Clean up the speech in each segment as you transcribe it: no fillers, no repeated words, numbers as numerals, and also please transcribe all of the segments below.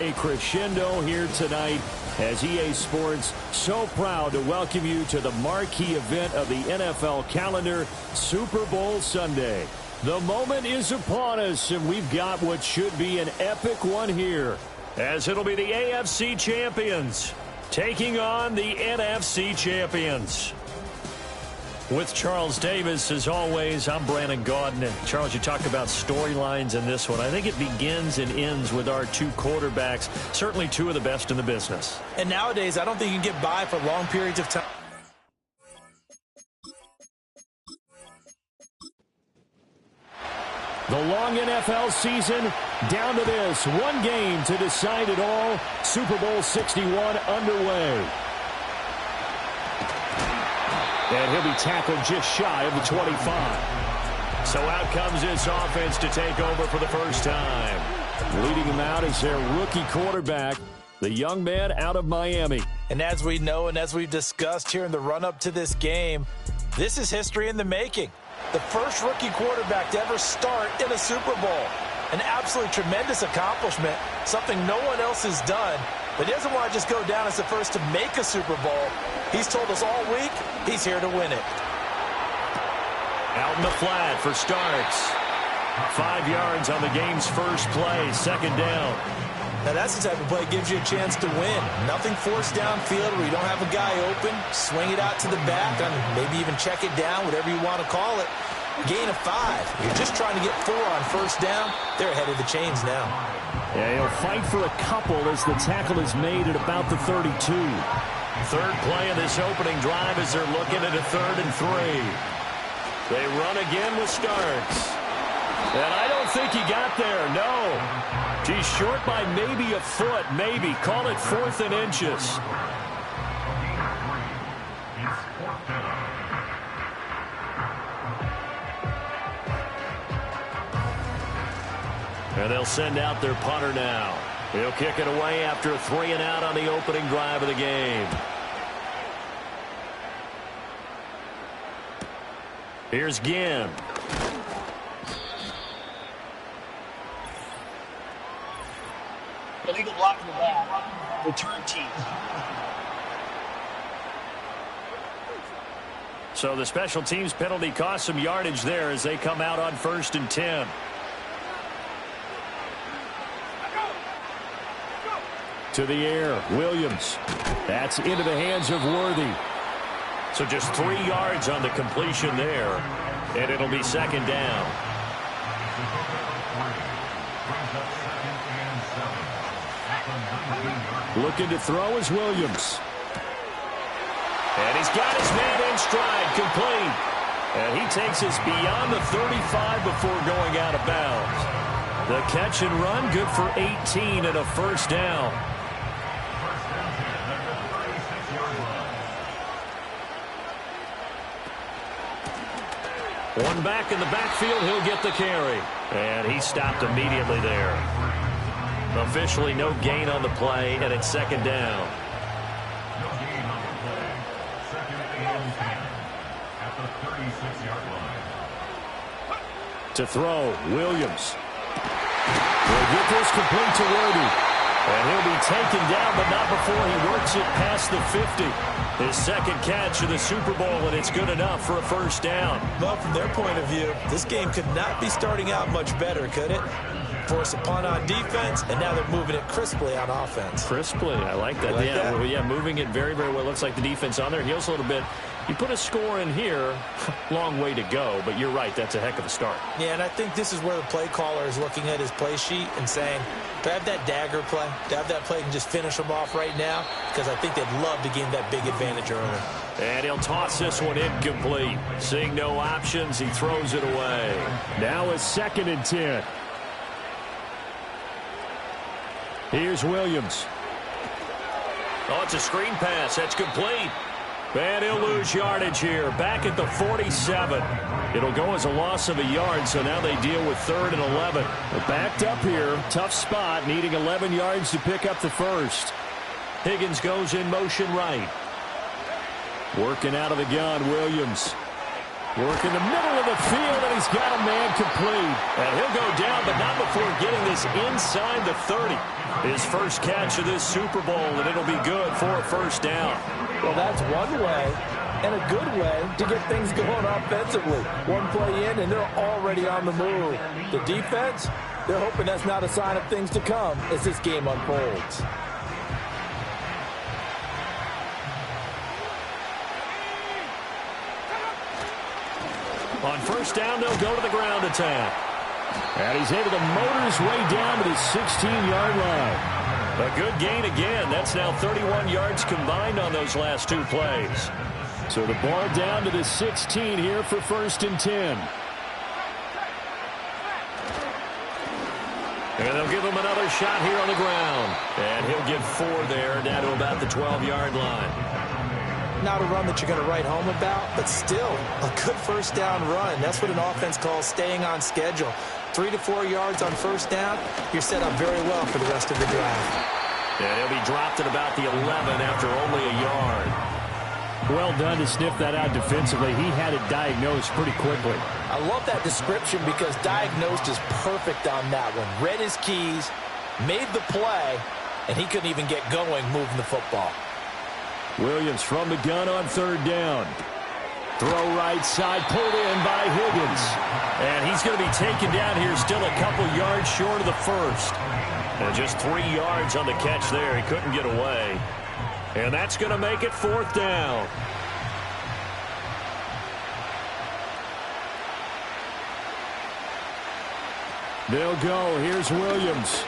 A crescendo here tonight as EA Sports so proud to welcome you to the marquee event of the NFL calendar, Super Bowl Sunday. The moment is upon us, and we've got what should be an epic one here, as it'll be the AFC champions taking on the NFC champions. With Charles Davis, as always, I'm Brandon Gaudin. And Charles, you talk about storylines in this one. I think it begins and ends with our two quarterbacks, certainly two of the best in the business. And nowadays, I don't think you can get by for long periods of time. The long NFL season down to this. One game to decide it all. Super Bowl 61 underway. And he'll be tackled just shy of the 25. So out comes this offense to take over for the first time. Leading them out is their rookie quarterback, the young man out of Miami. And as we know and as we've discussed here in the run-up to this game, this is history in the making. The first rookie quarterback to ever start in a Super Bowl. An absolutely tremendous accomplishment, something no one else has done. But he doesn't want to just go down as the first to make a Super Bowl. He's told us all week he's here to win it. Out in the flat for Starks. 5 yards on the game's first play, second down. Now that's the type of play that gives you a chance to win. Nothing forced downfield where you don't have a guy open. Swing it out to the back, maybe even check it down, whatever you want to call it. Gain of 5. You're just trying to get 4 on first down. They're ahead of the chains now. Yeah, he'll fight for a couple as the tackle is made at about the 32. Third play of this opening drive as they're looking at a 3rd and 3. They run again with Starks. And I don't think he got there, no. He's short by maybe a foot, maybe. Call it 4th and inches. And they'll send out their punter now. He'll kick it away after a 3 and out on the opening drive of the game. Here's Ginn. Illegal block in the back. Return team. So the special teams penalty cost some yardage there as they come out on 1st and 10. To the air, Williams. That's into the hands of Worthy. So just 3 yards on the completion there, and it'll be 2nd down. Looking to throw is Williams. And he's got his man in stride, complete. And he takes us beyond the 35 before going out of bounds. The catch and run, good for 18 and a first down. One back in the backfield, he'll get the carry. And he stopped immediately there. Officially no gain on the play, and it's 2nd down. To throw, Williams. Will get this complete to Worthy. And he'll be taken down, but not before he works it past the 50. His 2nd catch of the Super Bowl, and it's good enough for a first down. Well, from their point of view, this game could not be starting out much better, could it? Force a punt on defense, and now they're moving it crisply on offense. Crisply, I like that. Well, yeah, moving it very, very well. Looks like the defense on there heals a little bit. You put a score in here, long way to go, but you're right, that's a heck of a start. Yeah, and I think this is where the play caller is looking at his play sheet and saying, do I have that dagger play? Do I have that play and just finish them off right now? Because I think they'd love to gain that big advantage early. And he'll toss this one incomplete. Seeing no options, he throws it away. Now it's 2nd and 10. Here's Williams. Oh, it's a screen pass. That's complete. And he'll lose yardage here. Back at the 47. It'll go as a loss of a yard, so now they deal with 3rd and 11. They're backed up here. Tough spot, needing 11 yards to pick up the first. Higgins goes in motion right. Working out of the gun, Williams. Work in the middle of the field, and he's got a man complete. And he'll go down, but not before getting this inside the 30. His first catch of this Super Bowl, and it'll be good for a first down. Well, that's one way, and a good way, to get things going offensively. One play in, and they're already on the move. The defense, they're hoping that's not a sign of things to come as this game unfolds. On first down, they'll go to the ground attack. And he's able to motor his way down to the 16-yard line. A good gain again. That's now 31 yards combined on those last two plays. So the ball down to the 16 here for first and 10. And they'll give him another shot here on the ground. And he'll get 4 there, down to about the 12-yard line. Not a run that you're going to write home about, but still a good first down run. That's what an offense calls staying on schedule. 3 to 4 yards on first down, you're set up very well for the rest of the drive. And he'll be dropped at about the 11 after only a yard. Well done to sniff that out defensively. He had it diagnosed pretty quickly. I love that description because diagnosed is perfect on that one. Read his keys, made the play, and he couldn't even get going moving the football. Williams from the gun on third down. Throw right side, pulled in by Higgins. And he's going to be taken down here, still a couple yards short of the first. And just 3 yards on the catch there. He couldn't get away. And that's going to make it fourth down. They'll go. Here's Williams.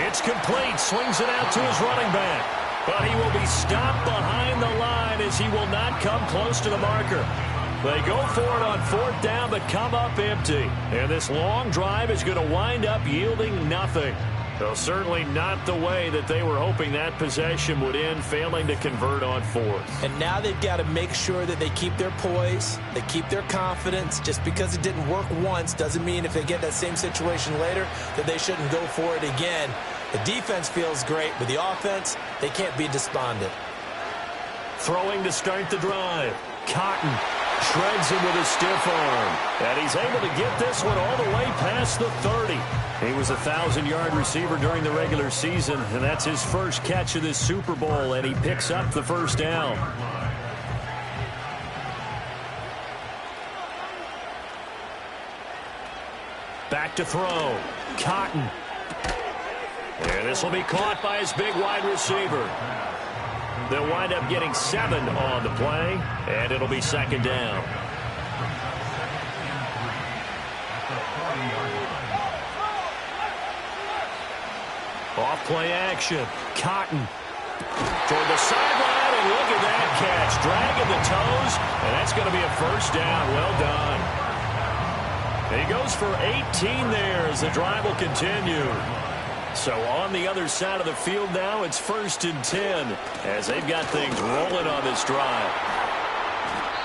It's complete. Swings it out to his running back. But he will be stopped behind the line as he will not come close to the marker. They go for it on fourth down, but come up empty. And this long drive is going to wind up yielding nothing. So certainly not the way that they were hoping that possession would end, failing to convert on fourth. And now they've got to make sure that they keep their poise, they keep their confidence. Just because it didn't work once doesn't mean if they get that same situation later that they shouldn't go for it again. The defense feels great, but the offense, they can't be despondent. Throwing to start the drive. Cotton shreds him with a stiff arm. And he's able to get this one all the way past the 30. He was a 1,000-yard receiver during the regular season, and that's his first catch of this Super Bowl, and he picks up the first down. Back to throw. Cotton. And this will be caught by his big wide receiver. They'll wind up getting 7 on the play, and it'll be second down. Off play action. Cotton toward the sideline, and look at that catch. Dragging the toes, and that's going to be a first down. Well done. He goes for 18 there as the drive will continue. So on the other side of the field now, it's first and 10 as they've got things rolling on this drive.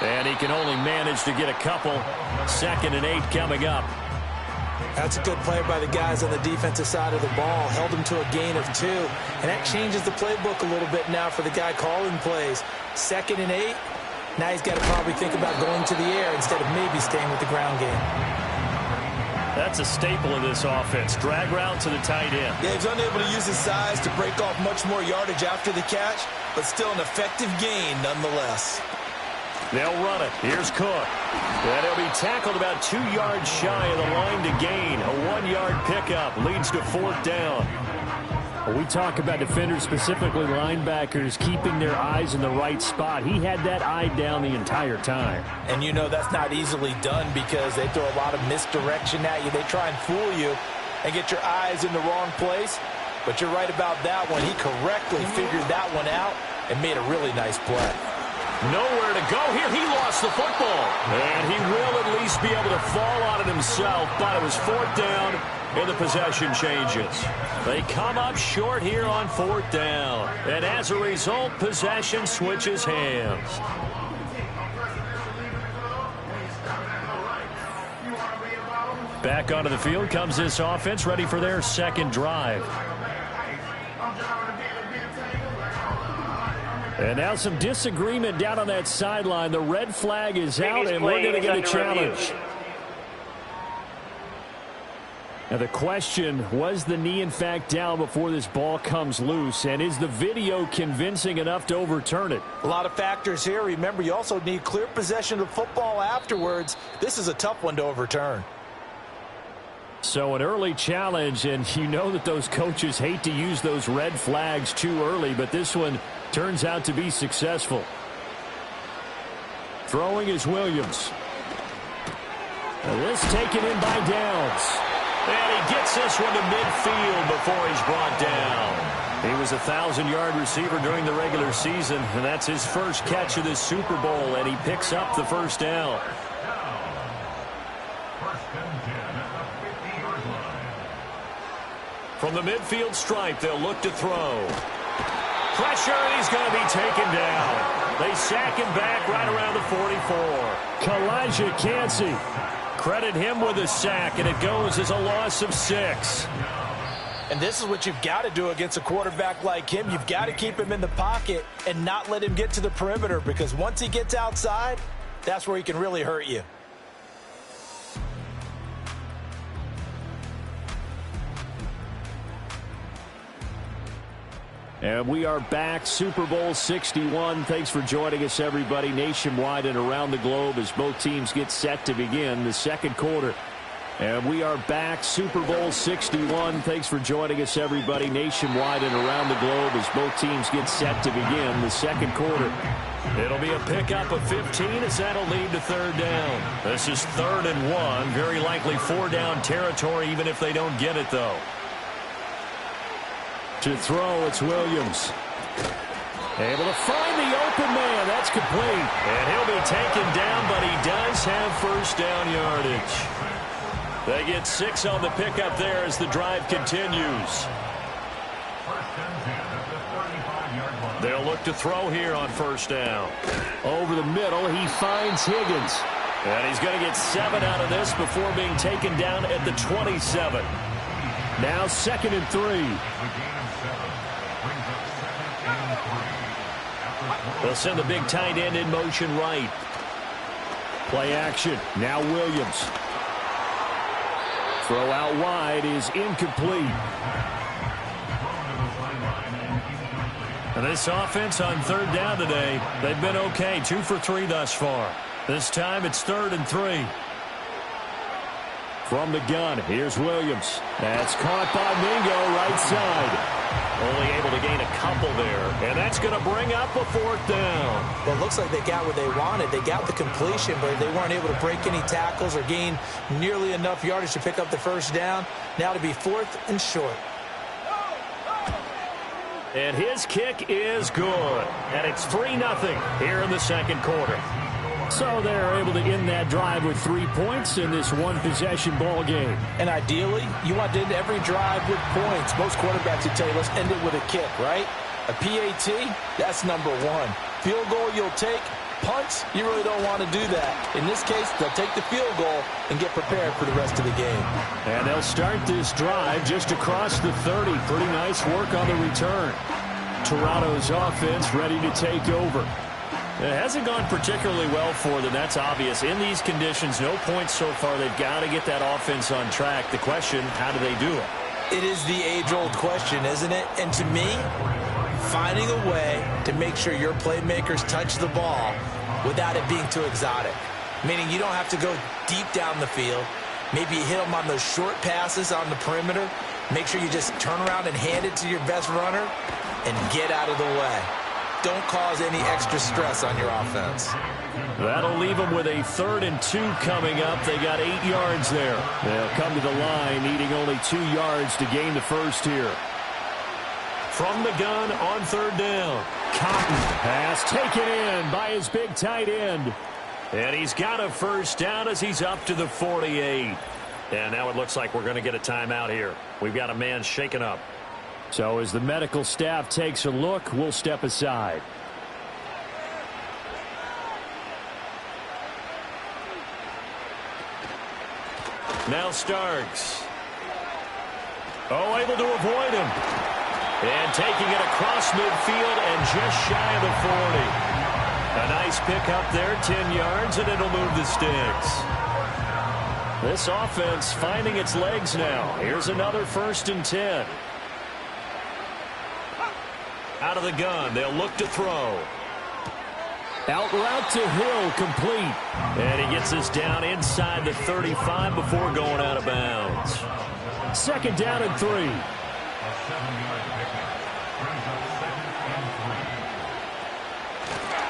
And he can only manage to get a couple. Second and 8 coming up. That's a good play by the guys on the defensive side of the ball. Held him to a gain of 2. And that changes the playbook a little bit now for the guy calling plays. Second and 8. Now he's got to probably think about going to the air instead of maybe staying with the ground game. That's a staple of this offense. Drag route to the tight end. Yeah, he's unable to use his size to break off much more yardage after the catch, but still an effective gain nonetheless. They'll run it. Here's Cook. And he'll be tackled about 2 yards shy of the line to gain. A 1-yard pickup leads to fourth down. We talk about defenders, specifically linebackers, keeping their eyes in the right spot. He had that eye down the entire time. And you know that's not easily done because they throw a lot of misdirection at you. They try and fool you and get your eyes in the wrong place. But you're right about that one. He correctly figured that one out and made a really nice play. Nowhere to go here. He lost the football. And he will at least be able to fall on it himself. But it was fourth down, and the possession changes. They come up short here on fourth down. And as a result, possession switches hands. Back onto the field comes this offense, ready for their second drive. And now some disagreement down on that sideline. The red flag is out, and we're going to get a challenge. Now the question, was the knee in fact down before this ball comes loose? And is the video convincing enough to overturn it? A lot of factors here. Remember, you also need clear possession of football afterwards. This is a tough one to overturn. So an early challenge, and you know that those coaches hate to use those red flags too early, but this one turns out to be successful. Throwing is Williams. And this taken in by Downs. And he gets this one to midfield before he's brought down. He was a 1,000-yard receiver during the regular season, and that's his first catch of this Super Bowl, and he picks up the first down. From the midfield stripe, they'll look to throw. Pressure, and he's going to be taken down. They sack him back right around the 44. Kalijah Cansey. Credit him with a sack, and it goes as a loss of 6. And this is what you've got to do against a quarterback like him. You've got to keep him in the pocket and not let him get to the perimeter, because once he gets outside, that's where he can really hurt you. And we are back, Super Bowl 61. Thanks for joining us, everybody, nationwide and around the globe as both teams get set to begin the second quarter. And we are back, Super Bowl 61. Thanks for joining us, everybody, nationwide and around the globe as both teams get set to begin the second quarter. It'll be a pickup of 15 as that'll lead to third down. This is 3rd and 1, very likely 4-down territory, even if they don't get it, though. To throw, it's Williams. Able to find the open man. That's complete. And he'll be taken down, but he does have first down yardage. They get 6 on the pickup there as the drive continues. They'll look to throw here on first down. Over the middle, he finds Higgins. And he's going to get 7 out of this before being taken down at the 27. Now 2nd and 3. They'll send the big tight end in motion right. Play action. Now Williams. Throw out wide is incomplete. And this offense on 3rd down today, they've been okay. 2 for 3 thus far. This time it's 3rd and 3. From the gun, here's Williams. That's caught by Mingo, right side. Only able to gain a couple there. And that's going to bring up a 4th down. Well, it looks like they got what they wanted. They got the completion, but they weren't able to break any tackles or gain nearly enough yardage to pick up the first down. Now to be 4th and short. And his kick is good. And it's 3-0 here in the second quarter. So they're able to end that drive with 3 points in this one-possession ball game. And ideally, you want to end every drive with points. Most quarterbacks would tell you, let's end it with a kick, right? A PAT, that's number 1. Field goal you'll take. Punts, you really don't want to do that. In this case, they'll take the field goal and get prepared for the rest of the game. And they'll start this drive just across the 30. Pretty nice work on the return. Toronto's offense ready to take over. It hasn't gone particularly well for them, that's obvious. In these conditions, no points so far. They've got to get that offense on track. The question, how do they do it? It is the age-old question, isn't it? And to me, finding a way to make sure your playmakers touch the ball without it being too exotic. Meaning you don't have to go deep down the field. Maybe you hit them on those short passes on the perimeter. Make sure you just turn around and hand it to your best runner and get out of the way. Don't cause any extra stress on your offense. That'll leave them with a 3rd and 2 coming up. They got 8 yards there. They'll come to the line needing only 2 yards to gain the first here. From the gun on 3rd down. Cotton pass taken in by his big tight end. And he's got a first down as he's up to the 48. And now it looks like we're going to get a timeout here. We've got a man shaken up. So as the medical staff takes a look, we'll step aside. Now Starks. Oh, able to avoid him. And taking it across midfield and just shy of the 40. A nice pick up there, 10 yards, and it'll move the sticks. This offense finding its legs now. Here's another 1st and 10. Out of the gun, they'll look to throw. Out route to Hill, complete. And he gets us down inside the 35 before going out of bounds. 2nd down and 3.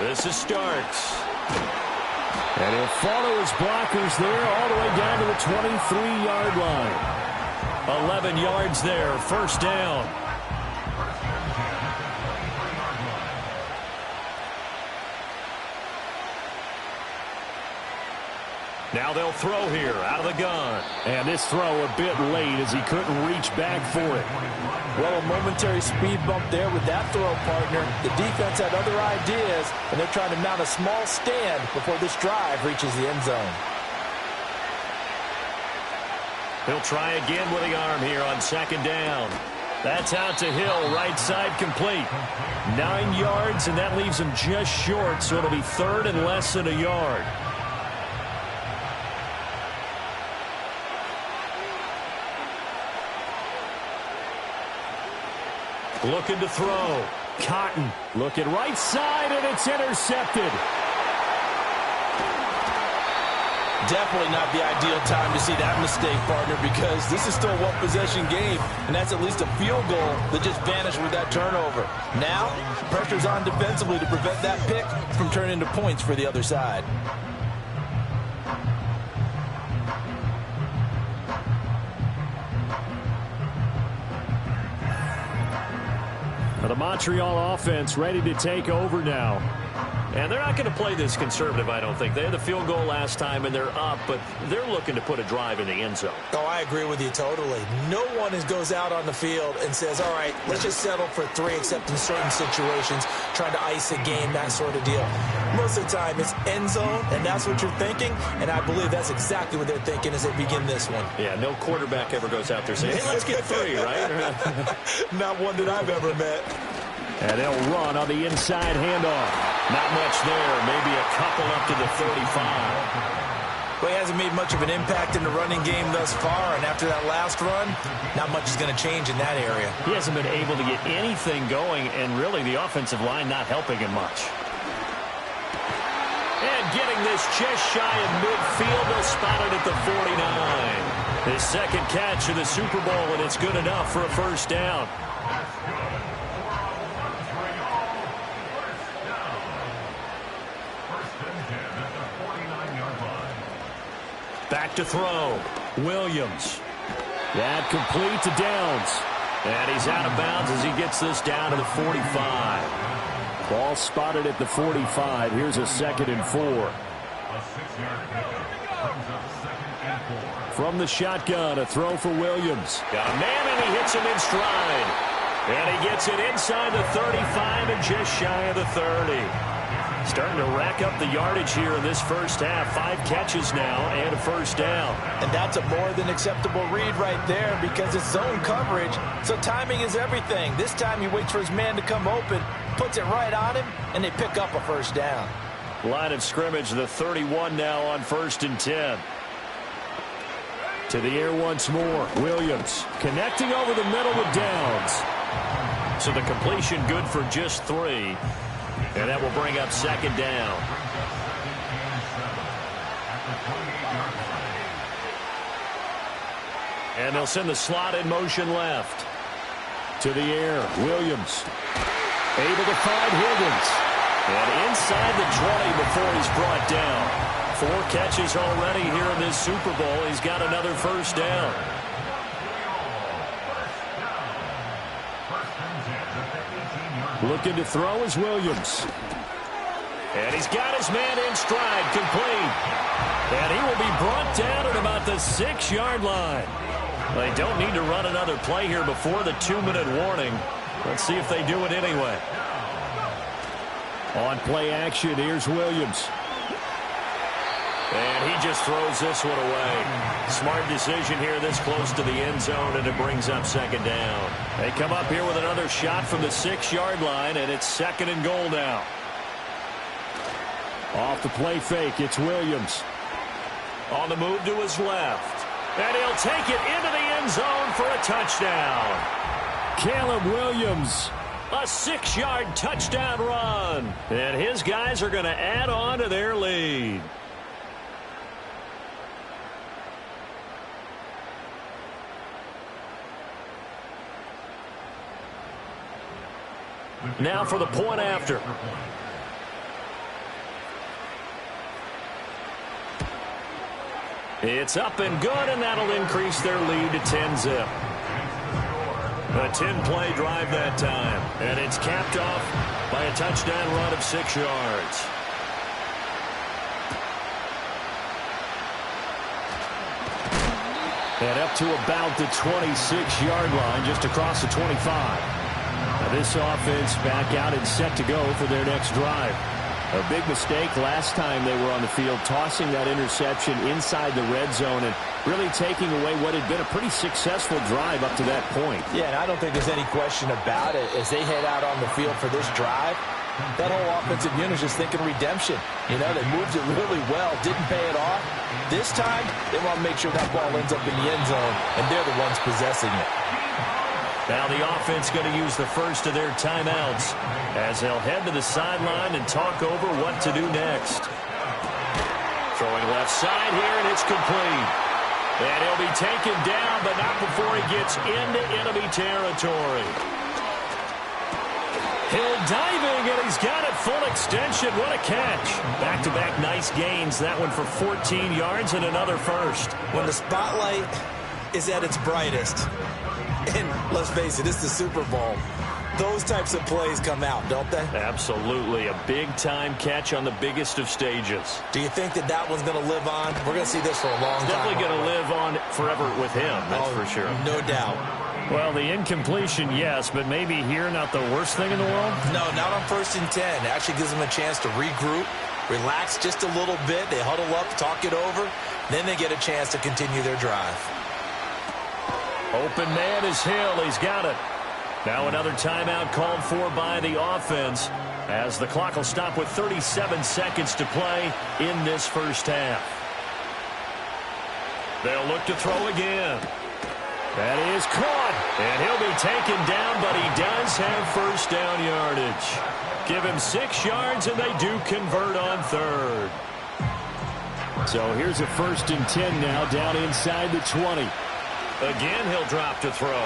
This is Starks. And he'll follow his blockers there all the way down to the 23-yard line. 11 yards there, 1st down. Now they'll throw here out of the gun. And this throw a bit late as he couldn't reach back for it. Well, a momentary speed bump there with that throw, partner. The defense had other ideas, and they're trying to mount a small stand before this drive reaches the end zone. He'll try again with the arm here on 2nd down. That's out to Hill, right side complete. 9 yards, and that leaves him just short, so it'll be 3rd and less than a yard. Looking to throw. Cotton looking right side, and it's intercepted. Definitely not the ideal time to see that mistake, partner, because this is still a one-possession game, and that's at least a field goal that just vanished with that turnover. Now, pressure's on defensively to prevent that pick from turning into points for the other side. The Montreal offense ready to take over now. And they're not going to play this conservative, I don't think. They had the field goal last time, and they're up, but they're looking to put a drive in the end zone. Oh, I agree with you totally. No one goes out on the field and says, all right, let's just settle for 3, except in certain situations, trying to ice a game, that sort of deal. Most of the time, it's end zone, and that's what you're thinking, and I believe that's exactly what they're thinking as they begin this one. Yeah, no quarterback ever goes out there saying, hey, let's get 3, right? Not one that I've ever met. And they'll run on the inside handoff. Not much there. Maybe a couple up to the 35. Well, he hasn't made much of an impact in the running game thus far, and after that last run, not much is going to change in that area. He hasn't been able to get anything going, and really the offensive line not helping him much. And getting this just shy of midfield, they'll spot it at the 49. His 2nd catch of the Super Bowl, and it's good enough for a 1st down. Back to throw. Williams. That complete to Downs. And he's out of bounds as he gets this down to the 45. Ball spotted at the 45. Here's a 2nd and 4. From the shotgun, a throw for Williams. Got a man, and he hits him in stride. And he gets it inside the 35 and just shy of the 30. Starting to rack up the yardage here in this 1st half. 5 catches now and a 1st down. And that's a more than acceptable read right there because it's zone coverage, so timing is everything. This time he waits for his man to come open, puts it right on him, and they pick up a 1st down. Line of scrimmage, the 31 now on 1st and 10. To the air once more. Williams connecting over the middle with Downs. So the completion good for just 3. And that will bring up 2nd down. And they'll send the slot in motion left. To the air, Williams. Able to find Higgins. And inside the 20 before he's brought down. 4 catches already here in this Super Bowl. He's got another 1st down. Looking to throw is Williams. And he's got his man in stride, complete. And he will be brought down at about the 6-yard line. They don't need to run another play here before the 2-minute warning. Let's see if they do it anyway. On play action, here's Williams. And he just throws this one away. Smart decision here this close to the end zone, and it brings up second down. They come up here with another shot from the 6-yard line, and it's second and goal now. Off the play fake, it's Williams. On the move to his left. And he'll take it into the end zone for a touchdown. Caleb Williams, a 6-yard touchdown run. And his guys are going to add on to their lead. Now for the point after. It's up and good, and that'll increase their lead to 10-zip. A 10-play drive that time, and it's capped off by a touchdown run of 6 yards. And up to about the 26-yard line, just across the 25. Now this offense back out and set to go for their next drive. A big mistake last time they were on the field, tossing that interception inside the red zone and really taking away what had been a pretty successful drive up to that point. Yeah, and I don't think there's any question about it. As they head out on the field for this drive, that whole offensive unit is just thinking redemption. You know, they moved it really well, didn't pay it off. This time, they want to make sure that ball ends up in the end zone, and they're the ones possessing it. Now the offense going to use the first of their timeouts as they'll head to the sideline and talk over what to do next. Throwing left side here, and it's complete. And he'll be taken down, but not before he gets into enemy territory. Hill diving, and he's got it full extension. What a catch. Back-to-back nice gains. That one for 14 yards and another first. When the spotlight is at its brightest, and let's face it, it's the Super Bowl, those types of plays come out, don't they? Absolutely. A big-time catch on the biggest of stages. Do you think that one's going to live on? We're going to see this for a long time. Definitely going to live on forever with him, that's for sure. No doubt. Well, the incompletion, yes, but maybe here not the worst thing in the world? No, not on 1st and 10. It actually gives them a chance to regroup, relax just a little bit. They huddle up, talk it over. Then they get a chance to continue their drive. Open man is Hill. He's got it. Now another timeout called for by the offense as the clock will stop with 37 seconds to play in this first half. They'll look to throw again. That is caught, and he'll be taken down, but he does have first down yardage. Give him 6 yards, and they do convert on third. So here's a 1st and 10 now, down inside the 20. Again, he'll drop to throw.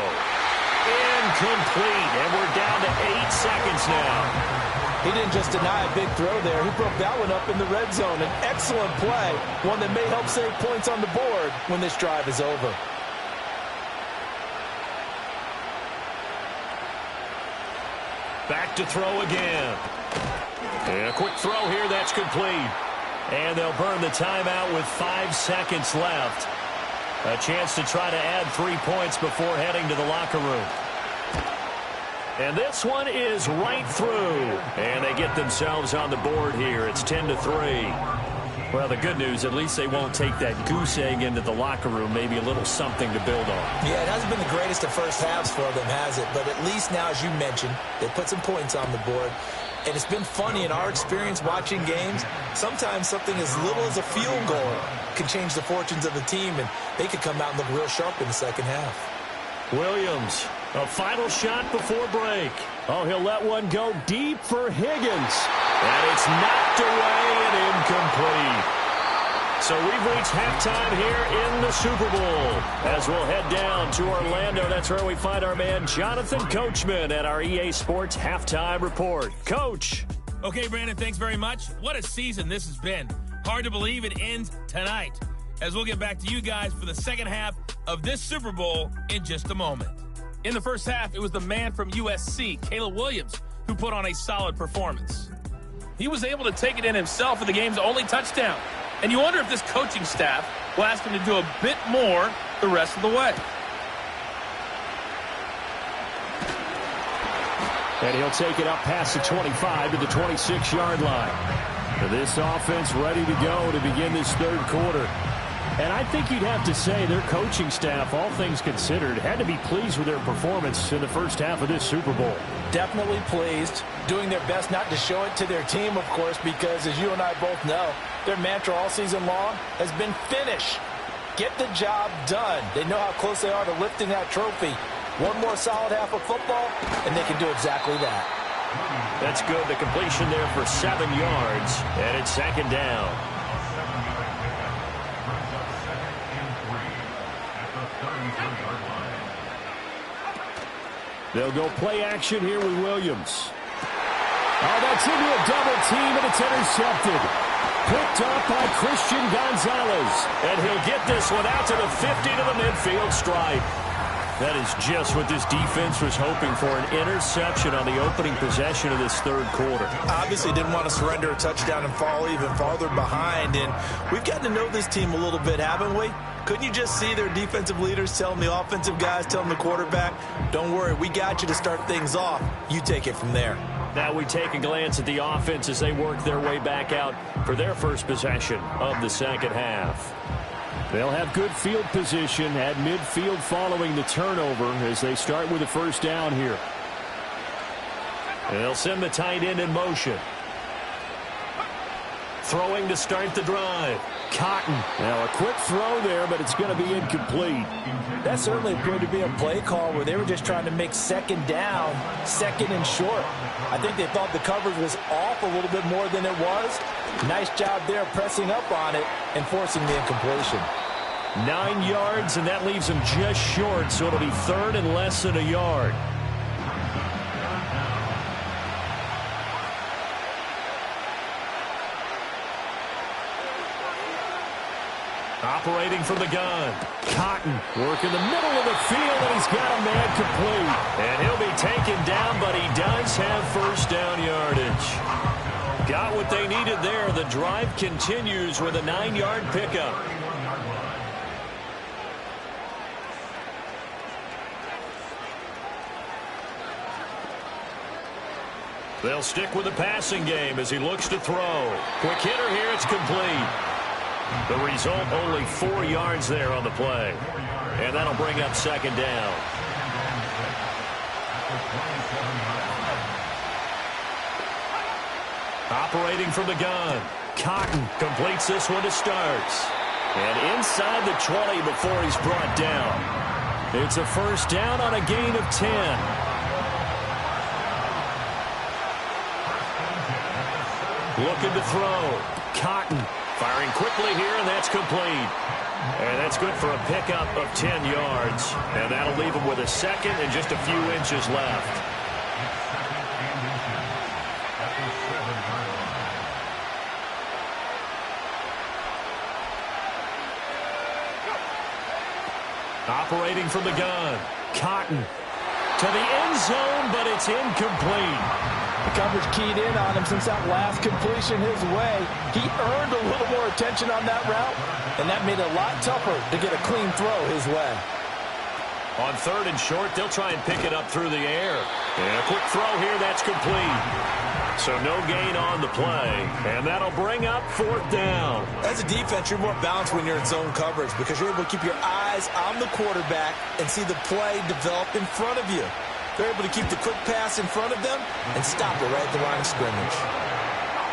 Incomplete, and we're down to 8 seconds now. He didn't just deny a big throw there. He broke that one up in the red zone. An excellent play, one that may help save points on the board when this drive is over. Back to throw again. And a quick throw here, that's complete. And they'll burn the timeout with 5 seconds left. A chance to try to add 3 points before heading to the locker room. And this one is right through. And they get themselves on the board here. It's 10-3. Well, the good news, at least they won't take that goose egg into the locker room. Maybe a little something to build on. Yeah, it hasn't been the greatest of first halves for them, has it? But at least now, as you mentioned, they put some points on the board. And it's been funny in our experience watching games. Sometimes something as little as a field goal can change the fortunes of the team, and they could come out and look real sharp in the second half. Williams, a final shot before break. Oh, he'll let one go deep for Higgins. And it's knocked away and incomplete. So we've reached halftime here in the Super Bowl. As we'll head down to Orlando, that's where we find our man Jonathan Coachman at our EA Sports Halftime Report. Coach. Okay, Brandon, thanks very much. What a season this has been. Hard to believe it ends tonight. As we'll get back to you guys for the second half of this Super Bowl in just a moment. In the first half, it was the man from USC, Caleb Williams, who put on a solid performance. He was able to take it in himself for the game's only touchdown. And you wonder if this coaching staff will ask him to do a bit more the rest of the way. And he'll take it up past the 25 to the 26-yard line. This offense ready to go to begin this third quarter. And I think you'd have to say their coaching staff, all things considered, had to be pleased with their performance in the first half of this Super Bowl. Definitely pleased, doing their best not to show it to their team, of course, because as you and I both know, their mantra all season long has been finish. Get the job done. They know how close they are to lifting that trophy. One more solid half of football, and they can do exactly that. That's good. The completion there for 7 yards, and it's second down. They'll go play action here with Williams. Oh, that's into a double team, and it's intercepted. Picked up by Christian Gonzalez. And he'll get this one out to the 50 to the midfield stripe. That is just what this defense was hoping for, an interception on the opening possession of this third quarter. Obviously didn't want to surrender a touchdown and fall even farther behind. And we've gotten to know this team a little bit, haven't we? Couldn't you just see their defensive leaders telling the offensive guys, telling the quarterback, don't worry, we got you to start things off. You take it from there. Now we take a glance at the offense as they work their way back out for their first possession of the second half. They'll have good field position at midfield following the turnover as they start with a first down here. They'll send the tight end in motion. Throwing to start the drive. Cotton. Now a quick throw there, but it's going to be incomplete. That certainly appeared to be a play call where they were just trying to make second down, second and short. I think they thought the coverage was off a little bit more than it was. Nice job there pressing up on it and forcing the incompletion. 9 yards, and that leaves them just short, so it'll be third and less than a yard. Operating from the gun. Cotton working the middle of the field, and he's got a man complete. And he'll be taken down, but he does have first down yardage. Got what they needed there. The drive continues with a 9-yard pickup. They'll stick with the passing game as he looks to throw. Quick hitter here, it's complete. The result, only 4 yards there on the play. And that'll bring up second down. Operating from the gun. Cotton completes this one to Starks. And inside the 20 before he's brought down. It's a first down on a gain of 10. Looking to throw. Cotton firing quickly here, and that's complete. And that's good for a pickup of 10 yards. And that'll leave him with a second and just a few inches left. Operating from the gun. Cotton to the end zone, but it's incomplete. The coverage keyed in on him since that last completion his way. He earned a little more attention on that route, and that made it a lot tougher to get a clean throw his way. On third and short, they'll try and pick it up through the air. And a quick throw here, that's complete. So no gain on the play, and that'll bring up fourth down. As a defense, you're more balanced when you're in zone coverage because you're able to keep your eyes on the quarterback and see the play develop in front of you. They're able to keep the quick pass in front of them and stop it right at the line of scrimmage.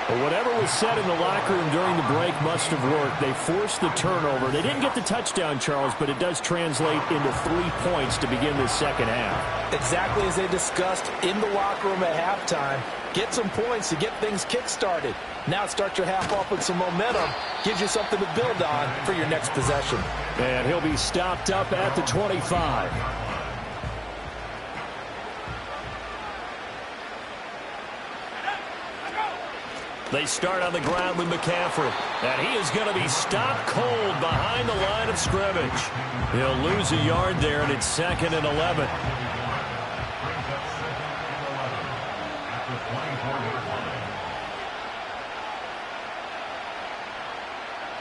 Well, whatever was said in the locker room during the break must have worked. They forced the turnover. They didn't get the touchdown, Charles, but it does translate into 3 points to begin this second half. Exactly as they discussed in the locker room at halftime. Get some points to get things kick-started. Now start your half off with some momentum. Gives you something to build on for your next possession. And he'll be stopped up at the 25. They start on the ground with McCaffrey. And he is going to be stopped cold behind the line of scrimmage. He'll lose a yard there, and it's 2nd and 11.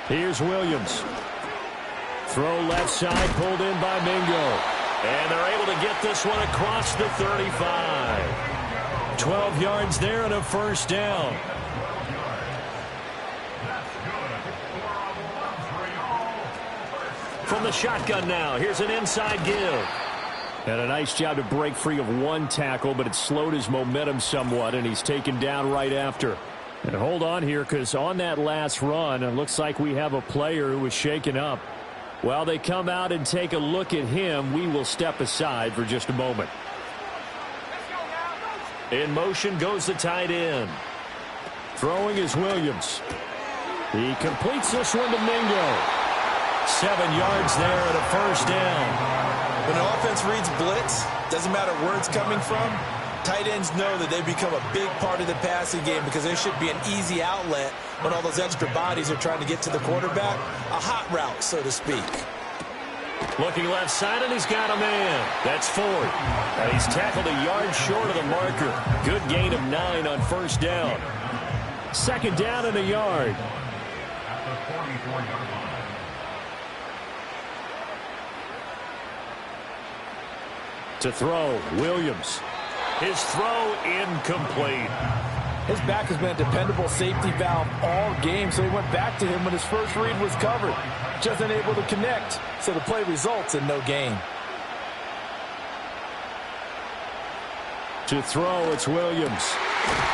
Here's Williams. Throw left side, pulled in by Mingo. And they're able to get this one across the 35. 12 yards there and a first down. From the shotgun now, here's an inside give. And a nice job to break free of one tackle, but it slowed his momentum somewhat, and he's taken down right after. And hold on here, because on that last run, it looks like we have a player who was shaken up. While they come out and take a look at him, we will step aside for just a moment. In motion goes the tight end. Throwing is Williams. He completes this one to Mingo. 7 yards there and a first down. When an offense reads blitz, doesn't matter where it's coming from, tight ends know that they become a big part of the passing game because there should be an easy outlet when all those extra bodies are trying to get to the quarterback. A hot route, so to speak. Looking left side, and he's got a man. That's Ford. And he's tackled a yard short of the marker. Good gain of 9 on first down. Second down and a yard. To throw, Williams. His throw incomplete. His back has been a dependable safety valve all game, so he went back to him when his first read was covered. Just unable to connect, so the play results in no gain. To throw, it's Williams.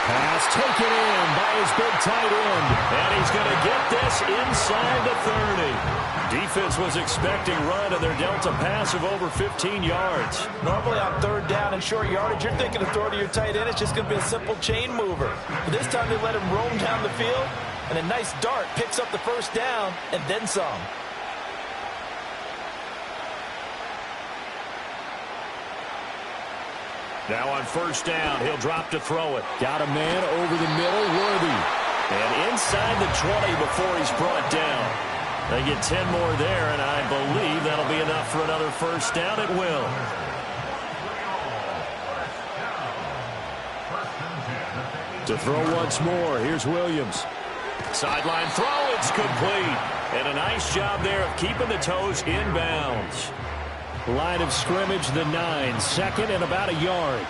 Pass taken in by his big tight end. And he's going to get this inside the 30. Defense was expecting run, and they're dealt a pass of over 15 yards. Normally on third down and short yardage, you're thinking of throw to your tight end. It's just going to be a simple chain mover. But this time they let him roam down the field, and a nice dart picks up the first down and then some. Now on first down, he'll drop to throw it. Got a man over the middle, Worthy. And inside the 20 before he's brought down. They get 10 more there, and I believe that'll be enough for another first down. It will. To throw once more, here's Williams. Sideline throw, it's complete. And a nice job there of keeping the toes inbounds. Line of scrimmage, the 9. Second and about a yard.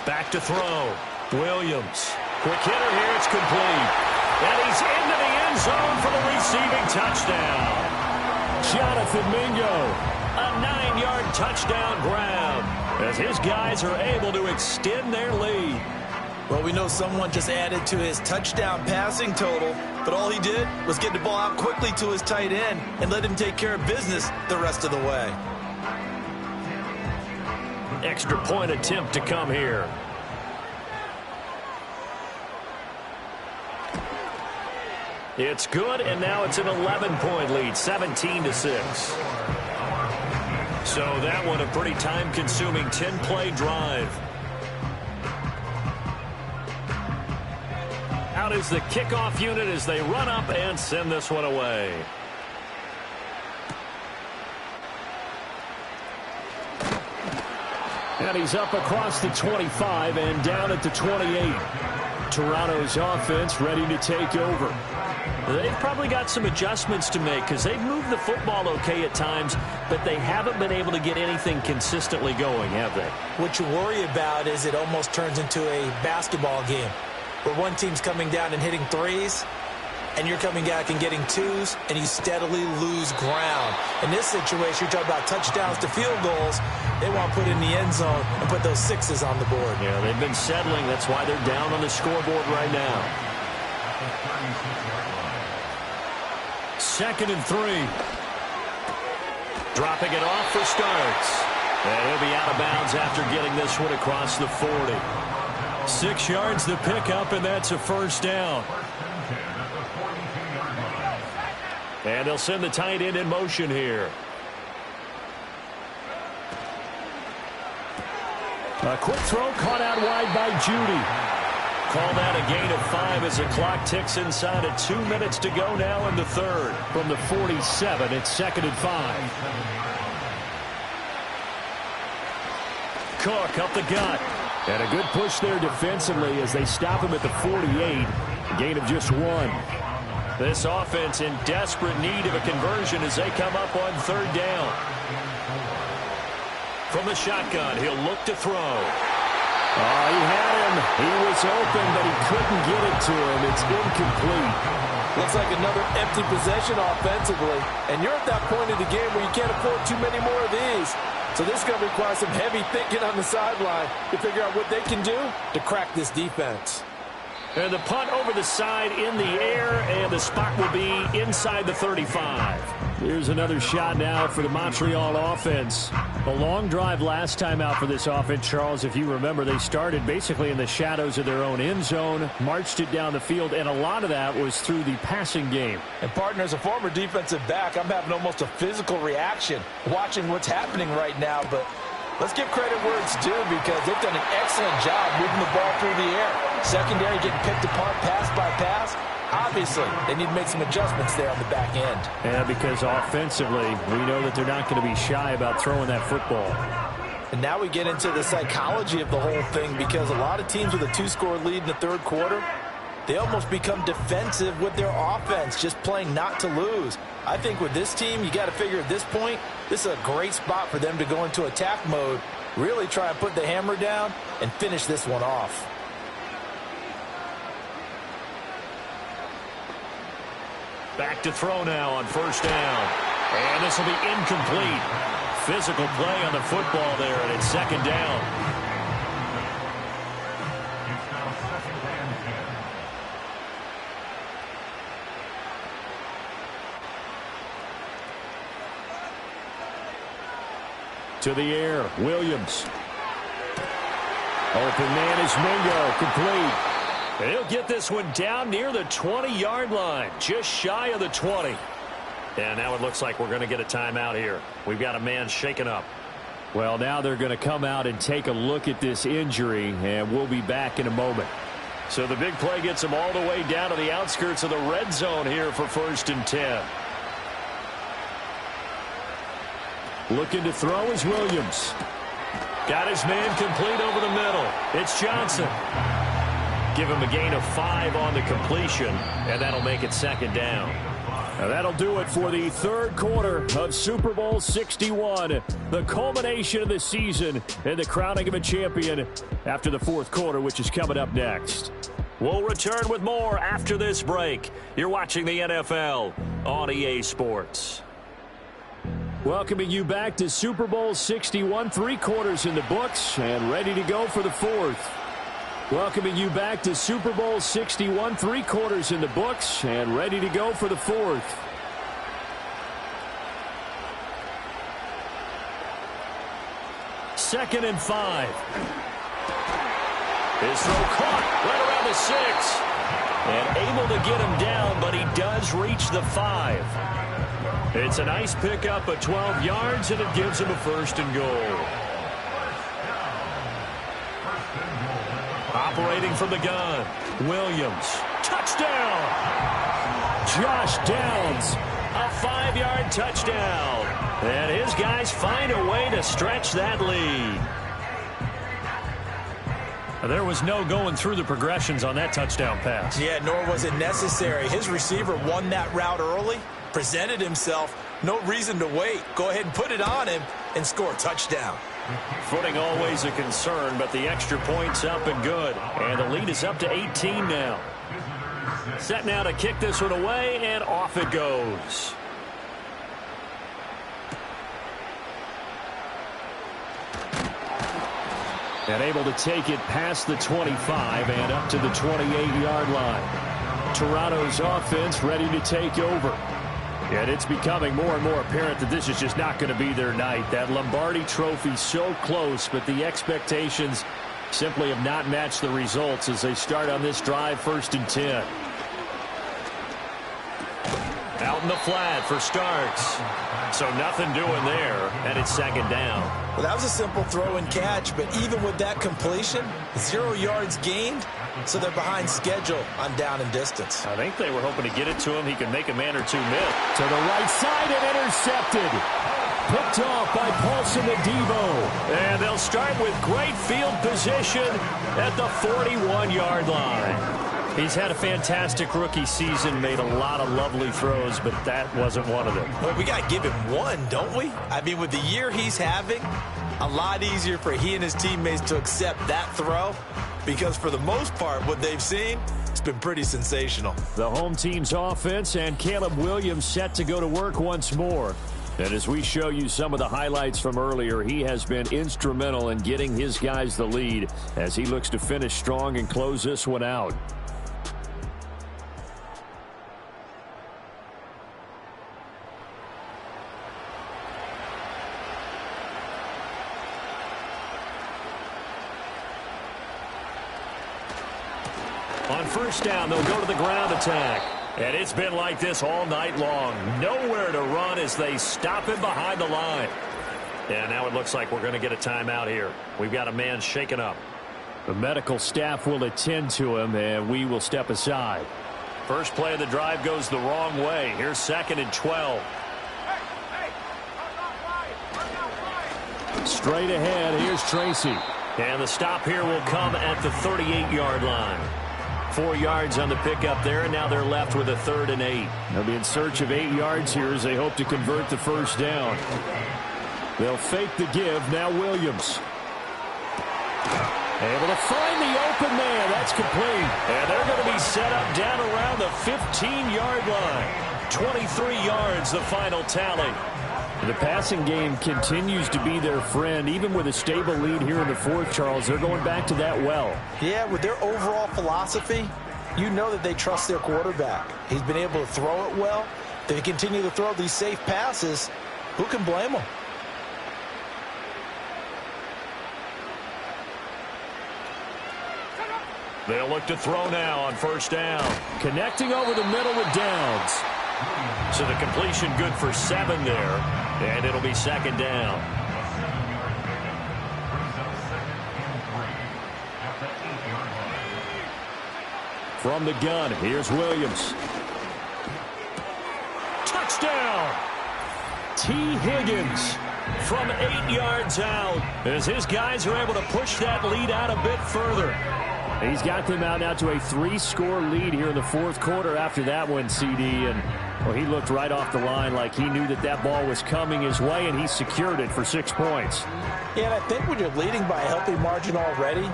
Back to throw. Williams. Quick hitter here, it's complete. And he's into the end zone for the receiving touchdown. Jonathan Mingo. A 9-yard touchdown grab as his guys are able to extend their lead. Well, we know someone just added to his touchdown passing total, but all he did was get the ball out quickly to his tight end and let him take care of business the rest of the way. Extra point attempt to come here. It's good, and now it's an 11-point lead, 17-6. So that one a pretty time-consuming 10-play drive. Out is the kickoff unit as they run up and send this one away. And he's up across the 25 and down at the 28. Toronto's offense ready to take over. They've probably got some adjustments to make because they've moved the football okay at times, but they haven't been able to get anything consistently going, have they? What you worry about is it almost turns into a basketball game where one team's coming down and hitting threes, and you're coming back and getting twos, and you steadily lose ground. In this situation, you're talking about touchdowns to field goals. They want to put in the end zone and put those sixes on the board. Yeah, they've been settling. That's why they're down on the scoreboard right now. 2nd and 3. Dropping it off for starts. And he'll be out of bounds after getting this one across the 40. 6 yards the pickup, and that's a first down. And they'll send the tight end in motion here. A quick throw caught out wide by Judy. Call that a gain of 5 as the clock ticks inside of 2 minutes to go now in the third. From the 47, it's 2nd and 5. Cook up the gut. And a good push there defensively as they stop him at the 48. A gain of just 1. This offense in desperate need of a conversion as they come up on 3rd down. From the shotgun, he'll look to throw. Oh, he had him. He was open, but he couldn't get it to him. It's incomplete. Looks like another empty possession offensively. And you're at that point in the game where you can't afford too many more of these. So this is going to require some heavy thinking on the sideline to figure out what they can do to crack this defense. And the punt over the side in the air, and the spot will be inside the 35. Here's another shot now for the Montreal offense. A long drive last time out for this offense, Charles. If you remember, they started basically in the shadows of their own end zone, marched it down the field, and a lot of that was through the passing game. And, partner, as a former defensive back, I'm having almost a physical reaction watching what's happening right now, but let's give credit where it's due because they've done an excellent job moving the ball through the air. Secondary getting picked apart pass by pass. Obviously, they need to make some adjustments there on the back end. Yeah, because offensively, we know that they're not going to be shy about throwing that football. And now we get into the psychology of the whole thing because a lot of teams with a 2-score lead in the third quarter, they almost become defensive with their offense, just playing not to lose. I think with this team, you got to figure at this point, this is a great spot for them to go into attack mode, really try and put the hammer down and finish this one off. Back to throw now on first down. And this will be incomplete. Physical play on the football there, and it's second down. To the air, Williams. Open man is Mingo, complete. And he'll get this one down near the 20-yard line, just shy of the 20. And now it looks like we're going to get a timeout here. We've got a man shaken up. Well, now they're going to come out and take a look at this injury, and we'll be back in a moment. So the big play gets them all the way down to the outskirts of the red zone here for 1st and 10. Looking to throw is Williams. Got his man complete over the middle. It's Johnson. Give him a gain of 5 on the completion, and that'll make it second down. Now that'll do it for the third quarter of Super Bowl 61, the culmination of the season and the crowning of a champion after the fourth quarter, which is coming up next. We'll return with more after this break. You're watching the NFL on EA Sports. Welcoming you back to Super Bowl 61, 3 quarters in the books and ready to go for the fourth. Welcoming you back to Super Bowl 61, 3 quarters in the books and ready to go for the fourth. Second and 5. His throw caught right around the 6. And able to get him down, but he does reach the 5. It's a nice pickup of 12 yards, and it gives him a 1st and goal. Operating from the gun, Williams. Touchdown! Josh Downs, a 5-yard touchdown. And his guys find a way to stretch that lead. There was no going through the progressions on that touchdown pass. Yeah, nor was it necessary. His receiver won that route early, presented himself. No reason to wait. Go ahead and put it on him and score a touchdown. Footing always a concern, but the extra point's up and good. And the lead is up to 18 now. Set now to kick this one away, and off it goes. And able to take it past the 25 and up to the 28-yard line. Toronto's offense ready to take over. And it's becoming more and more apparent that this is just not going to be their night. That Lombardi trophy so close, but the expectations simply have not matched the results as they start on this drive, 1st and 10. Out in the flat for Starks. So nothing doing there, and it's second down. Well, that was a simple throw and catch, but even with that completion, 0 yards gained, so they're behind schedule on down and distance. I think they were hoping to get it to him. He could make a man or two miss. To the right side and intercepted. Picked off by Paulson Adebo. And they'll start with great field position at the 41-yard line. He's had a fantastic rookie season, made a lot of lovely throws, but that wasn't one of them. Well, we got to give him one, don't we? I mean, with the year he's having, a lot easier for he and his teammates to accept that throw because for the most part, what they've seen, it's been pretty sensational. The home team's offense and Caleb Williams set to go to work once more. And as we show you some of the highlights from earlier, he has been instrumental in getting his guys the lead as he looks to finish strong and close this one out. On first down, they'll go to the ground attack. And it's been like this all night long. Nowhere to run as they stop him behind the line. And now it looks like we're going to get a timeout here. We've got a man shaken up. The medical staff will attend to him, and we will step aside. First play of the drive goes the wrong way. Here's 2nd and 12. Straight ahead, here's Tracy. And the stop here will come at the 38-yard line. 4 yards on the pickup there, and now they're left with a 3rd and 8. They'll be in search of 8 yards here as they hope to convert the first down. They'll fake the give. Now Williams. Able to find the open man. That's complete. And they're going to be set up down around the 15-yard line. 23 yards, the final tally. The passing game continues to be their friend. Even with a stable lead here in the fourth, Charles, they're going back to that well. Yeah, with their overall philosophy, you know that they trust their quarterback. He's been able to throw it well. They continue to throw these safe passes. Who can blame them? They'll look to throw now on first down. Connecting over the middle with Downs. So the completion good for 7 there, and it'll be 2nd down. From the gun, here's Williams. Touchdown! T. Higgins from 8 yards out as his guys are able to push that lead out a bit further. He's got them out now to a 3-score lead here in the fourth quarter after that one, CD. And well, he looked right off the line like he knew that that ball was coming his way, and he secured it for 6 points. Yeah, and I think when you're leading by a healthy margin already,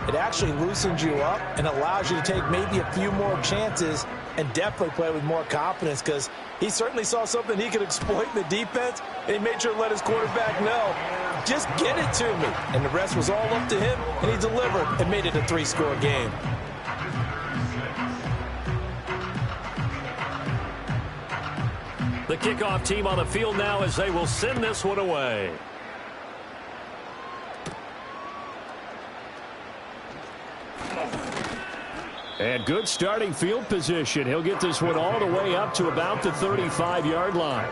it actually loosens you up and allows you to take maybe a few more chances and definitely play with more confidence, because he certainly saw something he could exploit in the defense, and he made sure to let his quarterback know, just get it to me. And the rest was all up to him, and he delivered and made it a 3-score game. The kickoff team on the field now as they will send this one away. And good starting field position. He'll get this one all the way up to about the 35-yard line.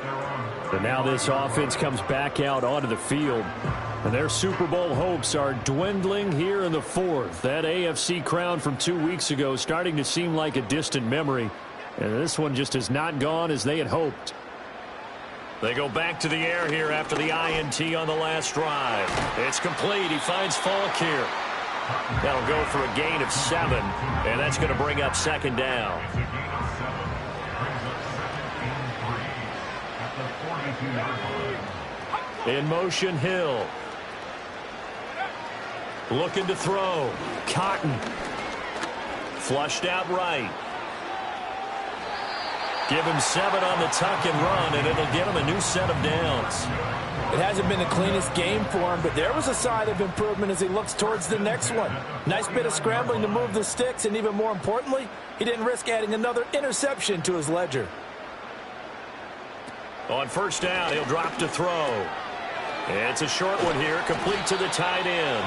But now this offense comes back out onto the field. And their Super Bowl hopes are dwindling here in the fourth. That AFC crown from 2 weeks ago starting to seem like a distant memory. And this one just has not gone as they had hoped. They go back to the air here after the INT on the last drive. It's complete. He finds Falk here. That'll go for a gain of 7, and that's going to bring up 2nd down. In motion, Hill. Looking to throw. Cotton. Flushed out right. Give him 7 on the tuck and run, and it'll get him a new set of downs. It hasn't been the cleanest game for him, but there was a sign of improvement as he looks towards the next one. Nice bit of scrambling to move the sticks, and even more importantly, he didn't risk adding another interception to his ledger. On first down, he'll drop to throw. And it's a short one here, complete to the tight end.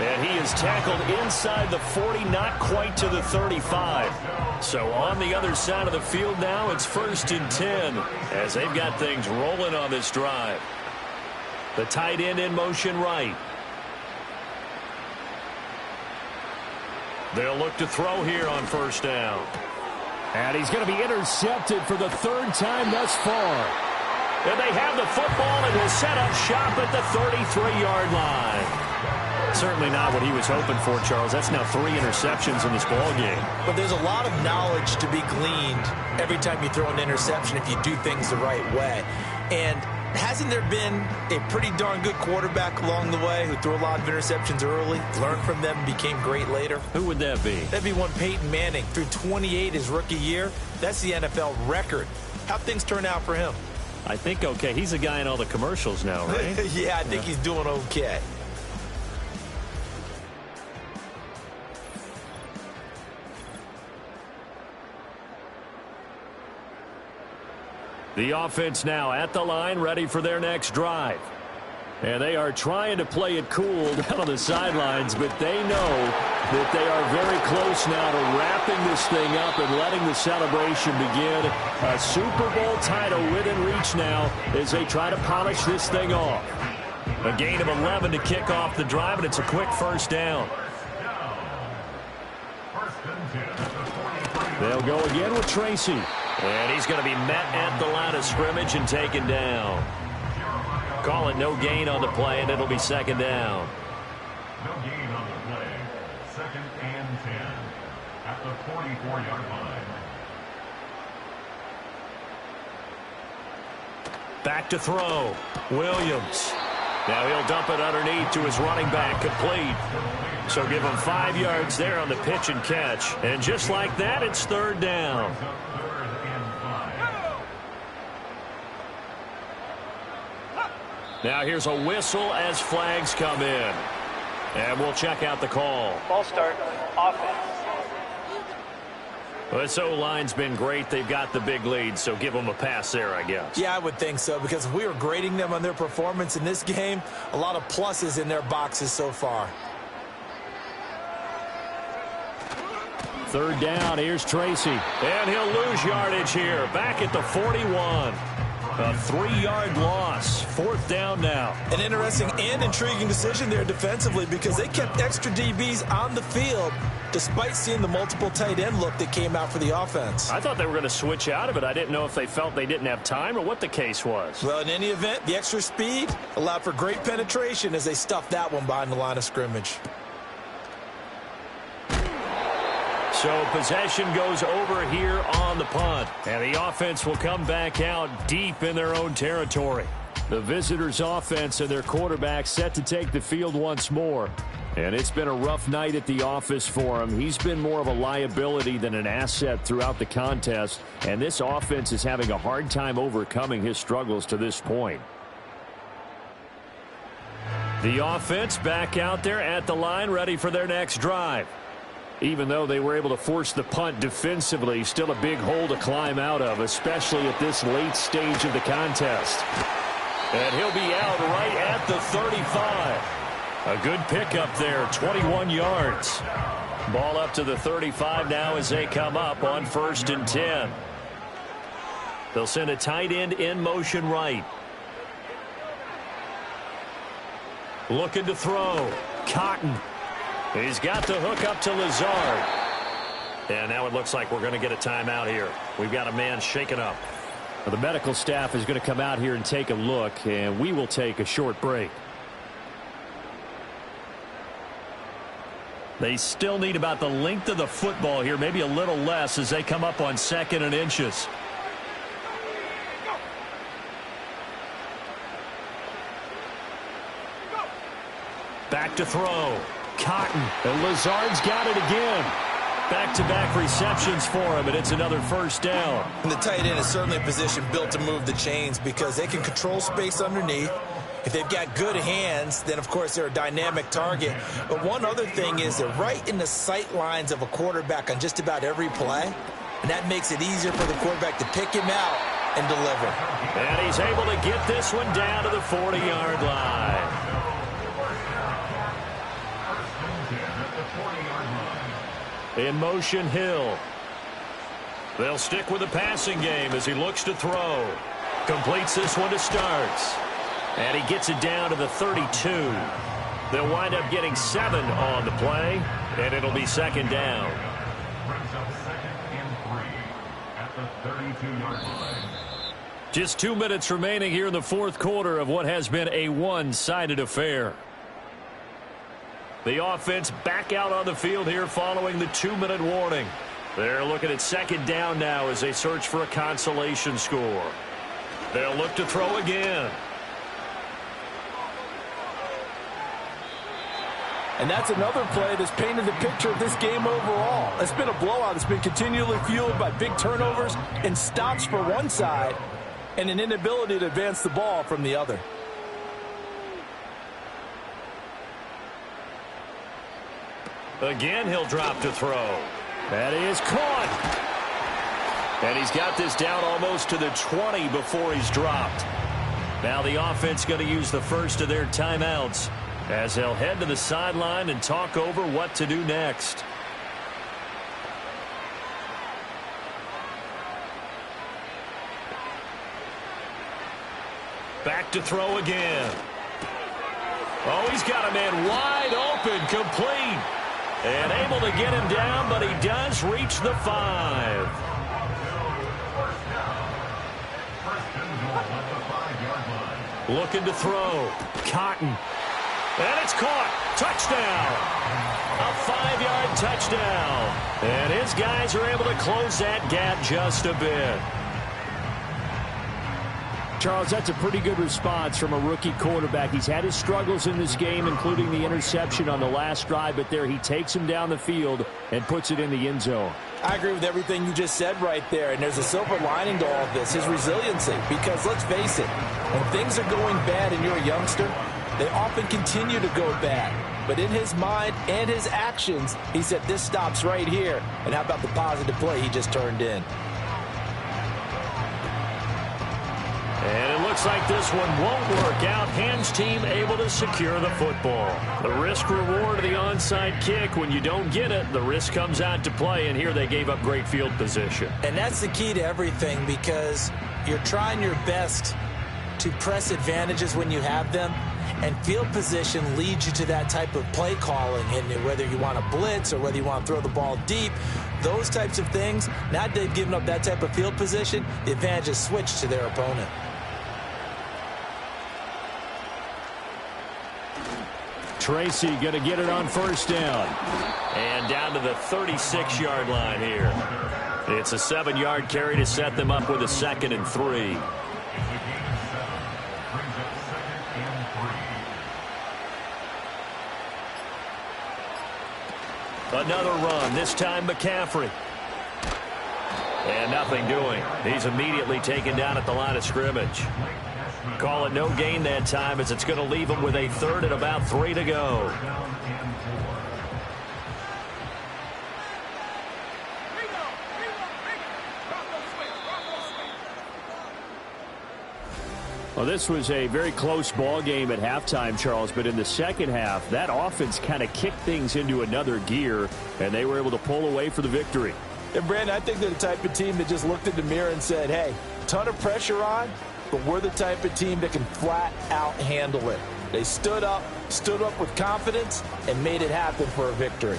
And he is tackled inside the 40, not quite to the 35. So on the other side of the field now, it's 1st and 10 as they've got things rolling on this drive. The tight end in motion right. They'll look to throw here on first down. And he's going to be intercepted for the 3rd time thus far. And they have the football and will set up shop at the 33-yard line. Certainly not what he was hoping for, Charles. That's now 3 interceptions in this ball game. But there's a lot of knowledge to be gleaned every time you throw an interception if you do things the right way. And Hasn't there been a pretty darn good quarterback along the way who threw a lot of interceptions early, learned from them, and became great later? Who would that be? That'd be one Peyton Manning. Threw 28 his rookie year. That's the NFL record. How'd things turn out for him? I think okay. He's a guy in all the commercials now, right? Yeah, I think he's doing okay. The offense now at the line, ready for their next drive. And they are trying to play it cool down on the sidelines, but they know that they are very close now to wrapping this thing up and letting the celebration begin. A Super Bowl title within reach now as they try to polish this thing off. A gain of 11 to kick off the drive, and it's a quick first down. They'll go again with Tracy. And he's going to be met at the line of scrimmage and taken down. Call it no gain on the play, and it'll be second down. No gain on the play. Second and 10 at the 44-yard line. Back to throw. Williams. Now he'll dump it underneath to his running back, complete. So give him 5 yards there on the pitch and catch. And just like that, it's third down. Now here's a whistle as flags come in. And we'll check out the call. Ball start, offense. Well, this O-line's been great. They've got the big lead, so give them a pass there, I guess. Yeah, I would think so, because if we were grading them on their performance in this game, a lot of pluses in their boxes so far. Third down, here's Tracy. And he'll lose yardage here, back at the 41. A 3-yard loss. Fourth down now. An interesting and intriguing decision there defensively, because they kept extra DBs on the field despite seeing the multiple tight end look that came out for the offense. I thought they were going to switch out of it. I didn't know if they felt they didn't have time or what the case was. Well, in any event, the extra speed allowed for great penetration as they stuffed that one behind the line of scrimmage. So possession goes over here on the punt. And the offense will come back out deep in their own territory. The visitors' offense and their quarterback set to take the field once more. And it's been a rough night at the office for him. He's been more of a liability than an asset throughout the contest. And this offense is having a hard time overcoming his struggles to this point. The offense back out there at the line, ready for their next drive. Even though they were able to force the punt defensively, still a big hole to climb out of, especially at this late stage of the contest. And he'll be out right at the 35. A good pickup there, 21 yards. Ball up to the 35 now as they come up on 1st and 10. They'll send a tight end in motion right. Looking to throw. Cotton. He's got the hook up to Lazard. And now it looks like we're going to get a timeout here. We've got a man shaken up. Well, the medical staff is going to come out here and take a look, and we will take a short break. They still need about the length of the football here, maybe a little less as they come up on 2nd and inches. Back to throw. Cotton. And Lazard's got it again. Back-to-back receptions for him, and it's another first down. And the tight end is certainly a position built to move the chains because they can control space underneath. If they've got good hands, then, of course, they're a dynamic target. But one other thing is they're right in the sight lines of a quarterback on just about every play, and that makes it easier for the quarterback to pick him out and deliver. And he's able to get this one down to the 40-yard line. In motion, Hill. They'll stick with the passing game as he looks to throw. Completes this one to Starks. And he gets it down to the 32. They'll wind up getting 7 on the play, and it'll be second down. Brings up 2nd and 3 at the 32-yard line. Just 2 minutes remaining here in the fourth quarter of what has been a one-sided affair. The offense back out on the field here following the 2-minute warning. They're looking at second down now as they search for a consolation score. They'll look to throw again. And that's another play that's painted the picture of this game overall. It's been a blowout. It's been continually fueled by big turnovers and stops for one side and an inability to advance the ball from the other. Again, he'll drop to throw. That is caught. And he's got this down almost to the 20 before he's dropped. Now the offense going to use the first of their timeouts as they'll head to the sideline and talk over what to do next. Back to throw again. Oh, he's got a man wide open, complete. And able to get him down, but he does reach the 5. Looking to throw. Cotton. And it's caught. Touchdown. A 5-yard touchdown. And his guys are able to close that gap just a bit. Charles, that's a pretty good response from a rookie quarterback. He's had his struggles in this game, including the interception on the last drive, but there he takes him down the field and puts it in the end zone. I agree with everything you just said right there, and there's a silver lining to all of this, his resiliency. Because let's face it, when things are going bad and you're a youngster, they often continue to go bad. But in his mind and his actions, he said, this stops right here. And how about the positive play he just turned in? And it looks like this one won't work out. Hans team able to secure the football. The risk reward of the onside kick. When you don't get it, the risk comes out to play. And here they gave up great field position. And that's the key to everything, because you're trying your best to press advantages when you have them. And field position leads you to that type of play calling. And whether you want to blitz or whether you want to throw the ball deep, those types of things, now that they've given up that type of field position, the advantage is switched to their opponent. Tracy going to get it on first down. And down to the 36-yard line here. It's a 7-yard carry to set them up with a 2nd and 3. Another run, this time McCaffrey. And nothing doing. He's immediately taken down at the line of scrimmage. Call it no gain that time, as it's going to leave him with a 3rd and about 3 to go. Well, this was a very close ball game at halftime, Charles, but in the second half, that offense kind of kicked things into another gear, and they were able to pull away for the victory. And, Brandon, I think they're the type of team that just looked in the mirror and said, hey, ton of pressure on, but we're the type of team that can flat out handle it. They stood up with confidence, and made it happen for a victory.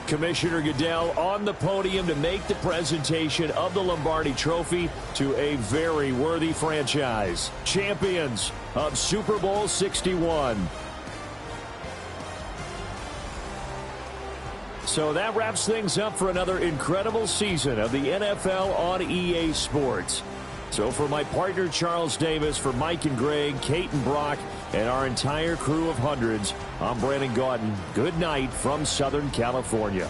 Commissioner Goodell on the podium to make the presentation of the Lombardi Trophy to a very worthy franchise. Champions of Super Bowl 61. So that wraps things up for another incredible season of the NFL on EA Sports. So for my partner Charles Davis, for Mike and Greg, Kate and Brock, and our entire crew of hundreds, I'm Brandon Gaudin. Good night from Southern California.